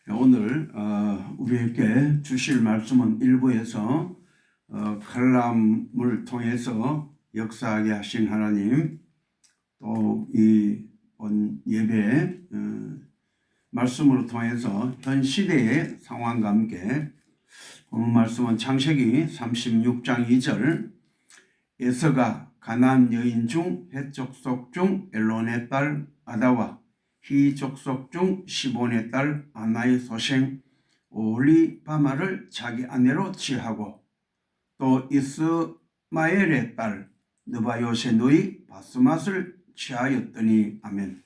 오늘 우리에게 주실 말씀은 일부에서 칼럼을 통해서 역사하게 하신 하나님, 또 이 본 예배 말씀으로 통해서 현 시대의 상황과 함께 본 말씀은 창세기 36장 2절, 에서가 가나안 여인 중 헷 족속 중 엘론의 딸 아다와 히 족속 중 시본의 딸 아나의 소생 오홀리바마를 자기 아내로 취하고, 또 이스마엘의 딸 느바요의 누이 바스맛을 취하였더니. 아멘.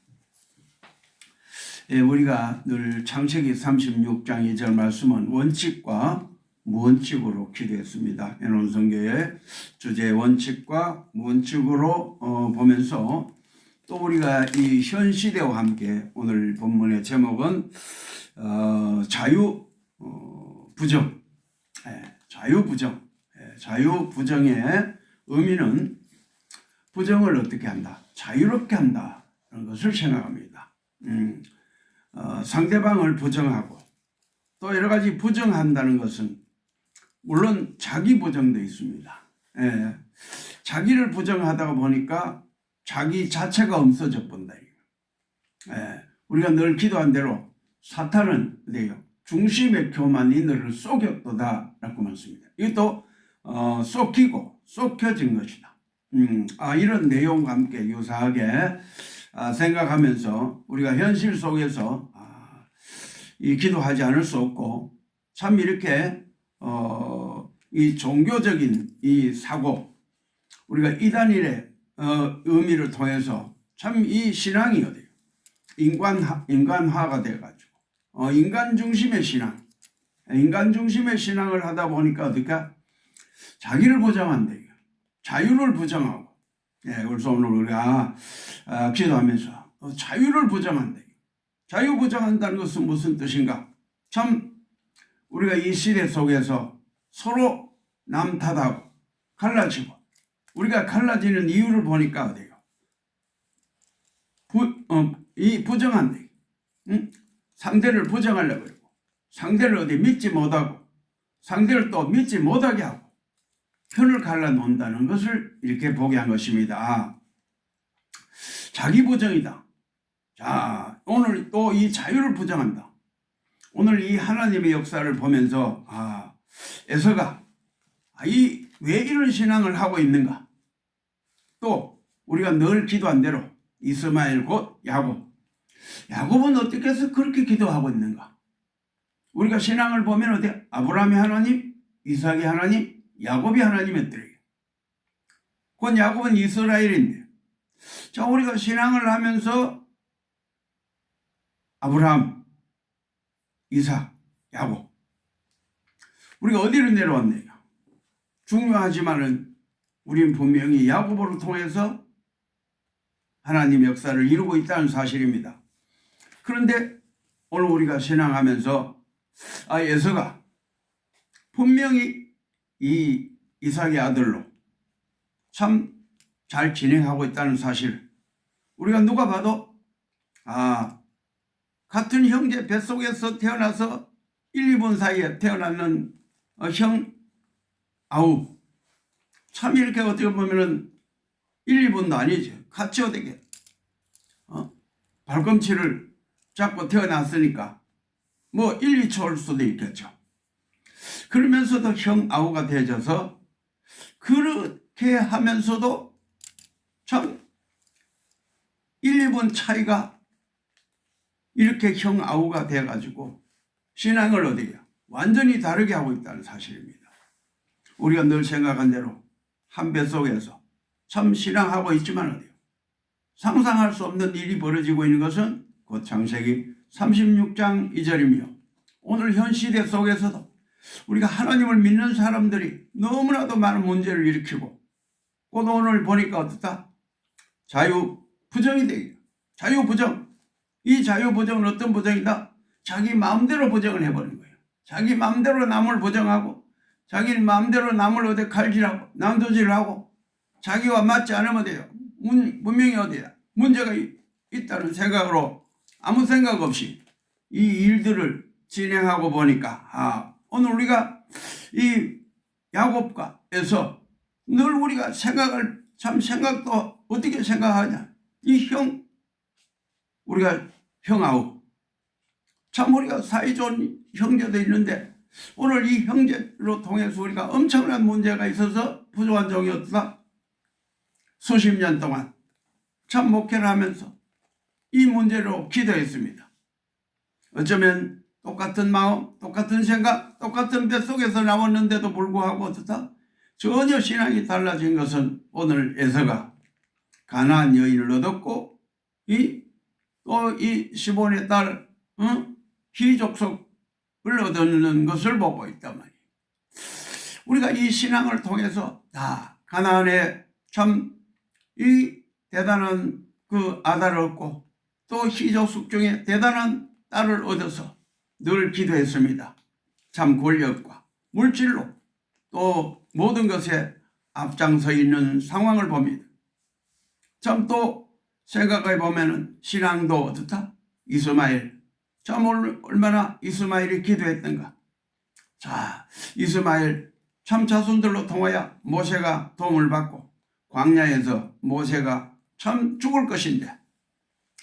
우리가 늘 창세기 36장 2절 말씀은 원칙과 무원칙으로 기도했습니다. 해논성교의 주제 원칙과 무원칙으로 보면서, 또 우리가 이 현 시대와 함께 오늘 본문의 제목은 자유부정, 자유부정의 의미는 부정을 어떻게 한다, 자유롭게 한다는 것을 생각합니다. 상대방을 부정하고, 또 여러 가지 부정한다는 것은 물론 자기 부정도 있습니다. 자기를 부정하다가 보니까 자기 자체가 없어져 본다. 우리가 늘 기도한 대로 사탄은 어때요? 중심의 교만이 너를 속였도다 라고 말씀입니다. 이것도 속혀진 것이다. 이런 내용과 함께 유사하게 생각하면서 우리가 현실 속에서 이 기도하지 않을 수 없고, 참 이렇게 이 종교적인 이 사고, 우리가 이단일의 의미를 통해서 참 이 신앙이 어디요? 인간화가 돼가지고 인간 중심의 신앙, 인간 중심의 신앙을 하다 보니까 어떨까? 자기를 부정한다. 자유를 부정하고. 그래서 오늘 우리가 기도하면서 자유를 부정한다. 자유 부정한다는 것은 무슨 뜻인가? 참 우리가 이 시대 속에서 서로 남 탓하고 갈라지고, 우리가 갈라지는 이유를 보니까 어때요? 이 부정한다. 상대를 부정하려고 그러고, 상대를 어디 믿지 못하고, 상대를 또 믿지 못하게 하고, 편을 갈라놓는다는 것을 이렇게 보게 한 것입니다. 자기 부정이다. 자, 오늘 또 이 자유를 부정한다. 오늘 이 하나님의 역사를 보면서 에서가 왜 이런 신앙을 하고 있는가? 또 우리가 늘 기도한 대로 이스마엘 곧 야곱은 어떻게 해서 그렇게 기도하고 있는가? 우리가 신앙을 보면 어디 아브라함의 하나님, 이삭의 하나님, 야곱이 하나님이었더래요. 곧 야곱은 이스라엘인데, 자, 우리가 신앙을 하면서 아브라함, 이삭, 야곱, 우리가 어디로 내려왔네요? 중요하지만은 우리는 분명히 야곱으로 통해서 하나님의 역사를 이루고 있다는 사실입니다. 그런데 오늘 우리가 신앙하면서 에서가 분명히 이 이삭의 아들로 참 잘 진행하고 있다는 사실, 우리가 누가 봐도 같은 형제 뱃속에서 태어나서 1, 2분 사이에 태어나는 형 아우, 참 이렇게 어떻게 보면은 1, 2분도 아니죠. 같이 어떻게 발꿈치를 잡고 태어났으니까 뭐 1, 2초일 수도 있겠죠. 그러면서도 형 아우가 되어져서, 그렇게 하면서도 참 1, 2분 차이가 이렇게 형 아우가 돼가지고 신앙을 어디에요? 완전히 다르게 하고 있다는 사실입니다. 우리가 늘 생각한 대로 한 뱃속에서 참 신앙하고 있지만 어디요? 상상할 수 없는 일이 벌어지고 있는 것은 곧 창세기 36장 2절이며, 오늘 현 시대 속에서도 우리가 하나님을 믿는 사람들이 너무나도 많은 문제를 일으키고, 곧 오늘 보니까 어떻다? 자유부정이 되요. 자유부정. 이 자유부정은 어떤 부정이다? 자기 마음대로 부정을 해버린 거예요. 자기 마음대로 남을 부정하고, 자기 마음대로 남을 어디 칼질하고 난도질하고, 자기와 맞지 않으면 돼요. 분명히 어디야? 문제가 있다는 생각으로 아무 생각 없이 이 일들을 진행하고 보니까 오늘 우리가 이 야곱과에서 늘 우리가 생각도 어떻게 생각하냐. 우리가 형하고 참 우리가 사이좋은 형제도 있는데 오늘 이 형제로 통해서 우리가 엄청난 문제가 있어서 부족한 적이 없다. 수십 년 동안 참 목회를 하면서 이 문제로 기도했습니다. 어쩌면 똑같은 마음, 똑같은 생각, 똑같은 뱃속에서 나왔는데도 불구하고 어떻다? 전혀 신앙이 달라진 것은 오늘 에서가 가나안 여인을 얻었고 또 이 시몬의 딸 희족속을 얻는 것을 보고 있단 말이에요. 우리가 이 신앙을 통해서 다 가나안에 참 이 대단한 그 아들을 얻고 또 희족속 중에 대단한 딸을 얻어서 늘 기도했습니다. 참 권력과 물질로 또 모든 것에 앞장서 있는 상황을 봅니다. 참 또 생각해 보면은 신앙도 어떻다? 이스마엘. 참 얼마나 이스마엘이 기도했던가. 자, 이스마엘 참 자손들로 통하여 모세가 도움을 받고 광야에서 모세가 참 죽을 것인데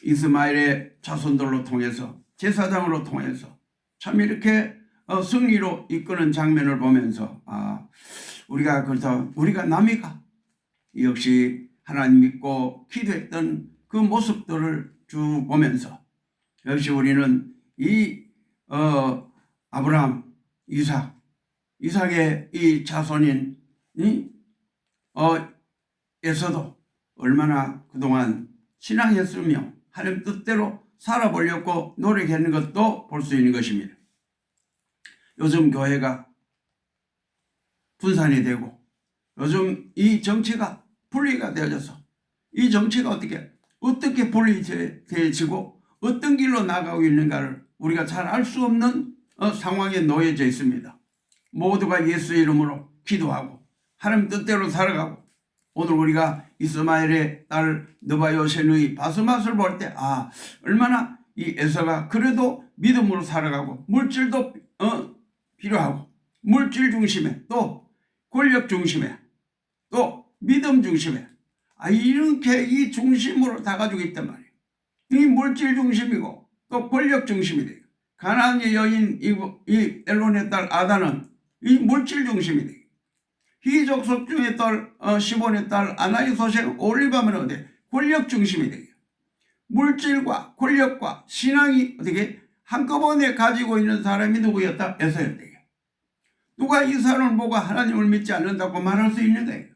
이스마엘의 자손들로 통해서 제사장으로 통해서 참 이렇게 승리로 이끄는 장면을 보면서 우리가 남이가 역시 하나님 믿고 기도했던 그 모습들을 쭉 보면서 역시 우리는 이 아브라함, 이삭의 이 자손인 에서도 얼마나 그동안 신앙했으며 하나님 뜻대로 살아보려고 노력하는 것도 볼 수 있는 것입니다. 요즘 교회가 분산이 되고 요즘 이 정치가 분리가 되어져서 이 정치가 어떻게 분리되어지고 어떤 길로 나가고 있는가를 우리가 잘 알 수 없는 상황에 놓여져 있습니다. 모두가 예수 이름으로 기도하고 하나님 뜻대로 살아가고 오늘 우리가 이스마엘의 딸 느바요센의 바스맛을 볼 때 얼마나 이 에서가 그래도 믿음으로 살아가고 물질도 필요하고 물질 중심에 또 권력 중심에 또 믿음 중심에 이렇게 이 중심으로 다 가지고 있단 말이에요. 이 물질 중심이고 또 권력 중심이 돼요. 가나안의 여인 이 엘론의 딸 아다는 이 물질 중심이 돼요. 희족속 중의 딸 시몬의 딸 아나의 소생 올리바는 어디 권력 중심이 돼요. 물질과 권력과 신앙이 한꺼번에 가지고 있는 사람이 누구였다? 에서였대요. 누가 이 사람을 보고 하나님을 믿지 않는다고 말할 수 있는가요?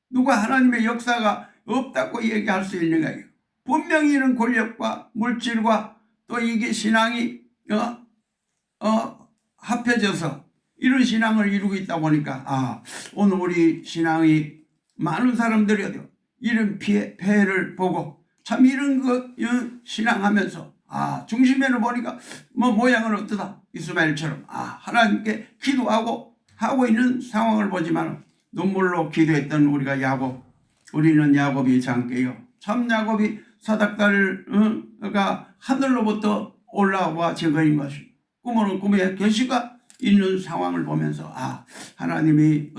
누가 하나님의 역사가 없다고 얘기할 수 있는가요? 분명히 이런 권력과 물질과 또 이게 신앙이 합해져서 이런 신앙을 이루고 있다 보니까 오늘 우리 신앙이 많은 사람들이 이런 폐해를 보고 참 이런 것 신앙하면서 중심에는 보니까 모양은 어떠다? 이스마엘처럼 하나님께 기도하고 하고 있는 상황을 보지만 눈물로 기도했던 우리가 야곱, 우리는 야곱이 장께요. 참 야곱이 사닥다리가 하늘로부터 올라와 증거인 것이 꿈으로 꿈에 계시가 있는 상황을 보면서 하나님이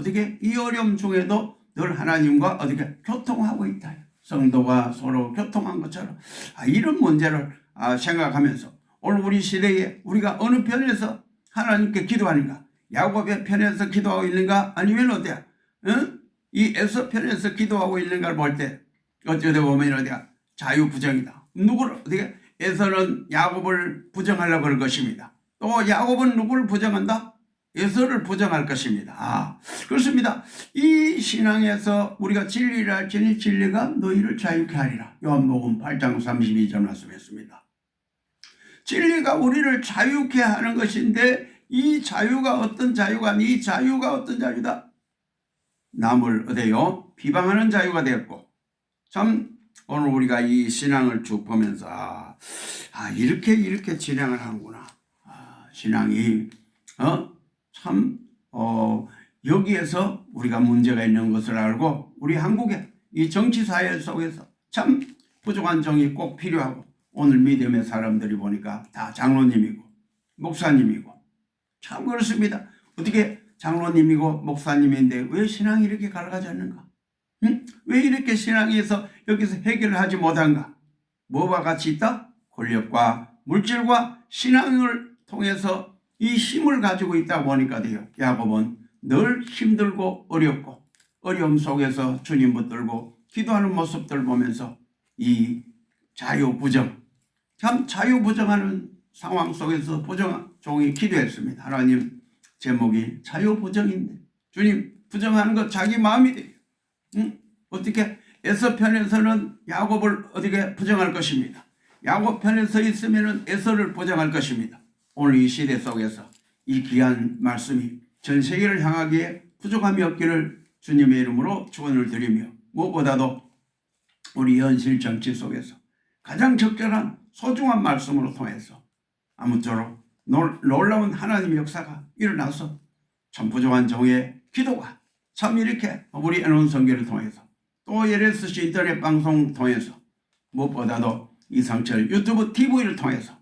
이 어려움 중에도 늘 하나님과 교통하고 있다. 성도가 서로 교통한 것처럼 이런 문제를 생각하면서 오늘 우리 시대에 우리가 어느 편에서 하나님께 기도하는가? 야곱의 편에서 기도하고 있는가? 아니면 어디야? 이 에서 편에서 기도하고 있는가를 볼 때 어떻게 보면 자유부정이다. 누구를 에서는 야곱을 부정하려고 할 것입니다. 또 야곱은 누구를 부정한다? 에서를 부정할 것입니다. 그렇습니다. 이 신앙에서 우리가 진리를 알지니 진리가 너희를 자유케 하리라. 요한복음 8장 32절 말씀했습니다. 진리가 우리를 자유케 하는 것인데 이 자유가 어떤 자유가 이 자유가 어떤 자유다? 남을 비방하는 자유가 되었고 참 오늘 우리가 이 신앙을 쭉 보면서 이렇게 진행을 하는구나. 신앙이 참 여기에서 우리가 문제가 있는 것을 알고 우리 한국의 이 정치사회 속에서 참 부족한 정이 꼭 필요하고 오늘 믿음의 사람들이 보니까 다 장로님이고 목사님이고. 참 그렇습니다. 어떻게 장로님이고 목사님인데 왜 신앙이 이렇게 갈라가지 않는가? 응? 왜 이렇게 신앙에서 여기서 해결을 하지 못한가? 뭐와 같이 있다? 권력과 물질과 신앙을 통해서 이 힘을 가지고 있다 보니까 돼요. 야곱은 늘 힘들고 어렵고 어려움 속에서 주님 붙들고 기도하는 모습들 보면서 이 자유부정, 참 자유부정하는 상황 속에서 종이 기도했습니다. 하나님, 제목이 자유부정인데 주님, 부정하는 것 자기 마음이 돼요. 응? 어떻게 에서 편에서는 야곱을 어떻게 부정할 것입니다. 야곱 편에 서 있으면 에서를 부정할 것입니다. 오늘 이 시대 속에서 이 귀한 말씀이 전 세계를 향하기에 부족함이 없기를 주님의 이름으로 축원을 드리며, 무엇보다도 우리 현실 정치 속에서 가장 적절한 소중한 말씀으로 통해서 아무쪼록 놀라운 하나님의 역사가 일어나서 참 부족한 종의 기도가 참 이렇게 우리 애논 선교를 통해서 또 LSC 인터넷 방송 통해서 무엇보다도 이상철 유튜브 TV를 통해서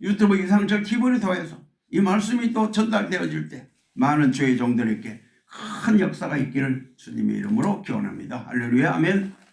유튜브 이상철 TV를 통해서 이 말씀이 또 전달되어질 때 많은 주의 종들에게 큰 역사가 있기를 주님의 이름으로 기원합니다. 할렐루야, 아멘.